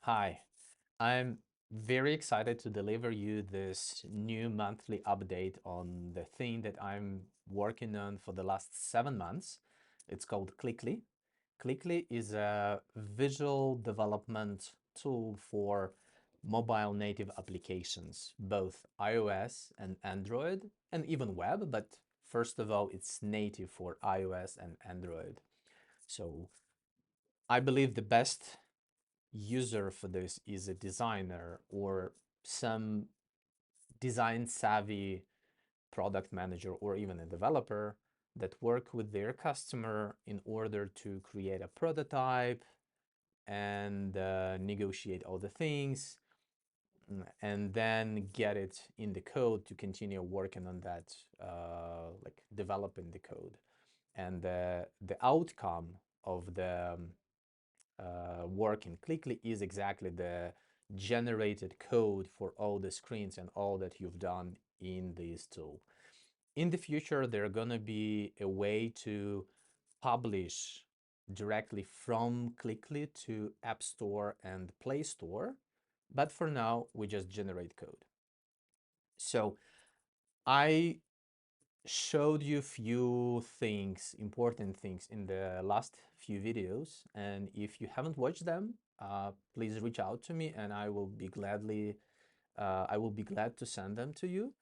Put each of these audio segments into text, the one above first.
Hi, I'm very excited to deliver you this new monthly update on the thing that I'm working on for the last 7 months. It's called Clickly. Clickly is a visual development tool for mobile native applications, both iOS and Android, and even web, but first of all, it's native for iOS and Android. So I believe the best user for this is a designer or some design savvy product manager or even a developer that work with their customer in order to create a prototype and negotiate all the things and then get it in the code to continue working on that, like developing the code. And the outcome of the working quickly is exactly the generated code for all the screens and all that you've done in this tool. In the future, there are going to be a way to publish directly from Clickly to App Store and Play Store. But for now, we just generate code. So I showed you few things, important things in the last few videos. And if you haven't watched them, please reach out to me and I will be glad to send them to you.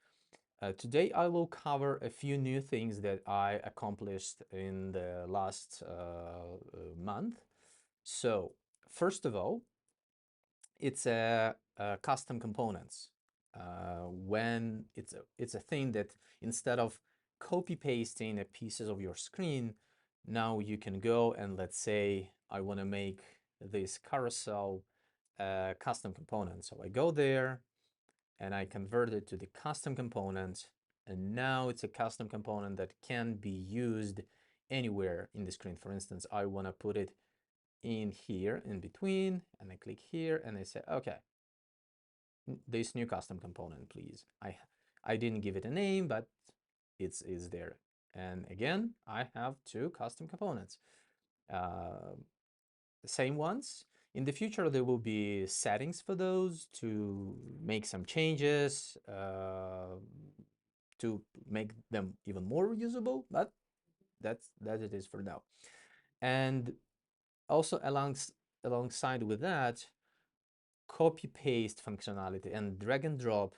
Today, I will cover a few new things that I accomplished in the last month. So first of all, it's a custom components. When it's a thing that instead of copy pasting a pieces of your screen, now you can go and let's say I want to make this carousel custom component. So I go there and I convert it to the custom component, and now it's a custom component that can be used anywhere in the screen. For instance, I want to put it in here in between, and I click here and I say, okay, this new custom component, please. I didn't give it a name, but it's is there. And again, I have two custom components. The same ones. In the future, there will be settings for those to make some changes, to make them even more usable, but that it is for now. And also alongside with that, copy paste functionality and drag and drop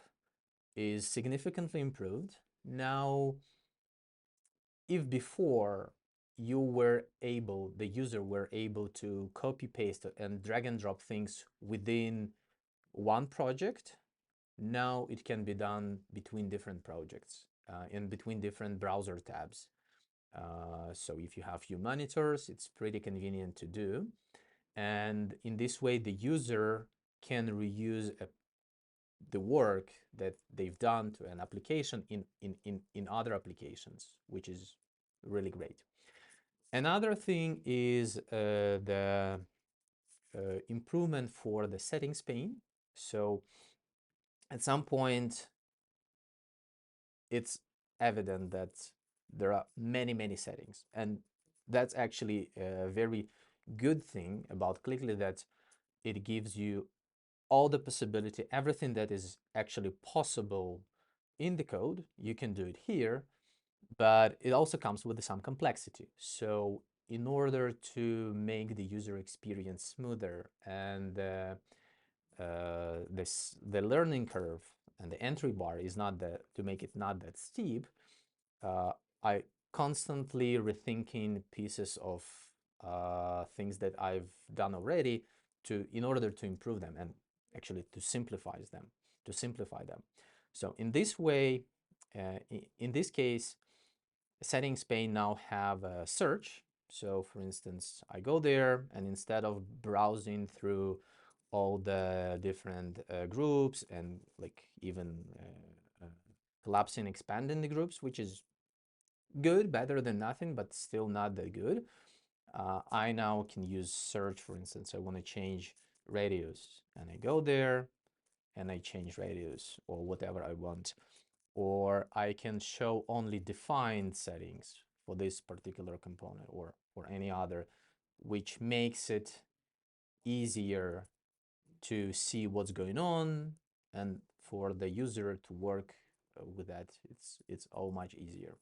is significantly improved. Now, if before the user were able to copy paste and drag and drop things within one project, now it can be done between different projects and between different browser tabs. So if you have few monitors, it's pretty convenient to do. And in this way, the user can reuse the work that they've done to an application in other applications, which is really great. Another thing is the improvement for the settings pane. So at some point, it's evident that there are many settings, and that's actually a very good thing about Clickly, that it gives you all the possibility, everything that is actually possible in the code, you can do it here, but it also comes with some complexity. So in order to make the user experience smoother and the learning curve and the entry bar is not that, to make it not that steep, I constantly rethinking pieces of things that I've done already in order to improve them and actually to simplify them. So in this way, in this case, settings pane now have a search. So for instance, I go there and instead of browsing through all the different groups and like even collapsing, expanding the groups, which is good, better than nothing, but still not that good. I now can use search, for instance. I want to change radius and I go there and I change radius or whatever I want. Or I can show only defined settings for this particular component or any other, which makes it easier to see what's going on and for the user to work with that. It's all much easier.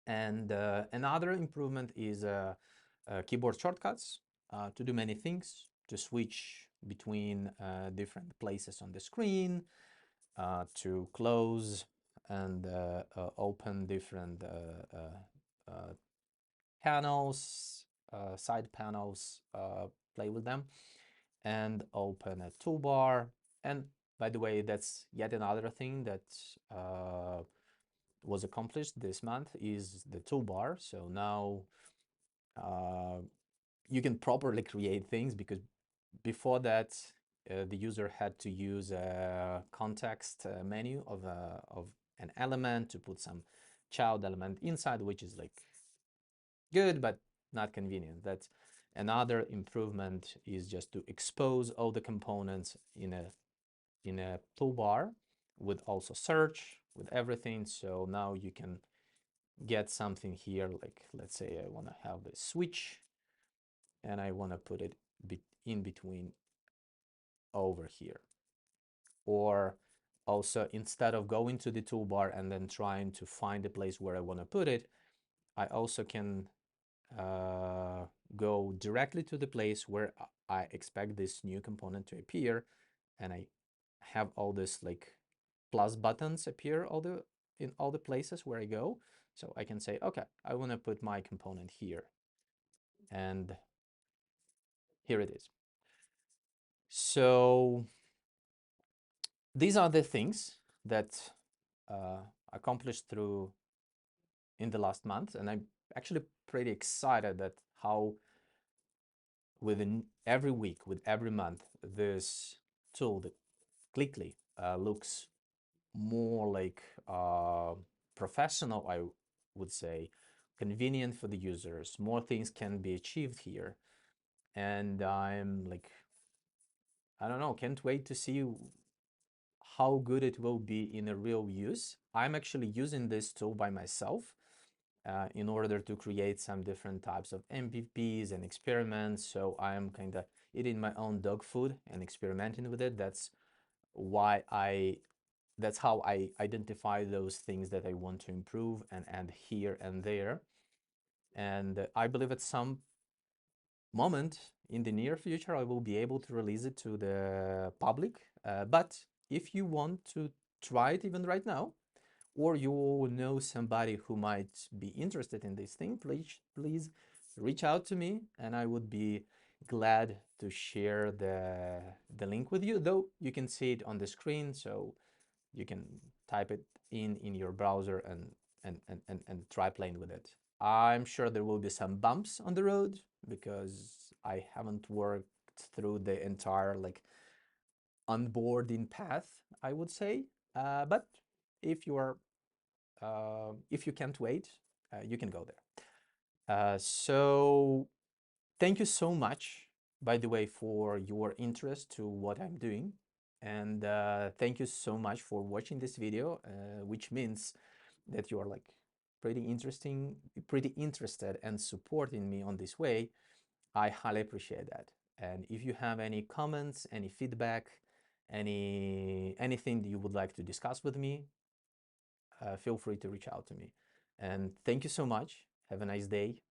And another improvement is keyboard shortcuts to do many things, to switch between different places on the screen, to close and open different panels, side panels, play with them, and open a toolbar. And by the way, that's yet another thing that was accomplished this month is the toolbar. So now you can properly create things, because before that the user had to use a context menu of an element to put some child element inside, which is like good but not convenient. That's another improvement, is just to expose all the components in a toolbar with also search with everything. So now you can get something here, like let's say I want to have a switch and I want to put it in between over here. Or also, instead of going to the toolbar and then trying to find the place where I want to put it, I also can go directly to the place where I expect this new component to appear, and I have all this like plus buttons appear in all the places where I go. So I can say, okay, I want to put my component here, and here it is. So these are the things that accomplished through in the last month, and I'm actually pretty excited that how within every week, with every month, this tool, the Clickly, looks more like professional, I would say, convenient for the users. More things can be achieved here, and I'm like, I don't know, can't wait to see how good it will be in a real use. I'm actually using this tool by myself in order to create some different types of MVPs and experiments. So I'm kind of eating my own dog food and experimenting with it. That's how I identify those things that I want to improve and add here and there. And I believe at some moment in the near future, I will be able to release it to the public. But if you want to try it even right now, or you know somebody who might be interested in this thing, please reach out to me, and I would be glad to share the link with you. Though you can see it on the screen, so you can type it in your browser and try playing with it. I'm sure there will be some bumps on the road because I haven't worked through the entire like onboarding path, I would say. But if you are if you can't wait, you can go there. So thank you so much, by the way, for your interest to what I'm doing. And thank you so much for watching this video, which means that you are like pretty interested and supporting me on this way. I highly appreciate that. And if you have any comments, any feedback, anything that you would like to discuss with me, feel free to reach out to me. And thank you so much. Have a nice day.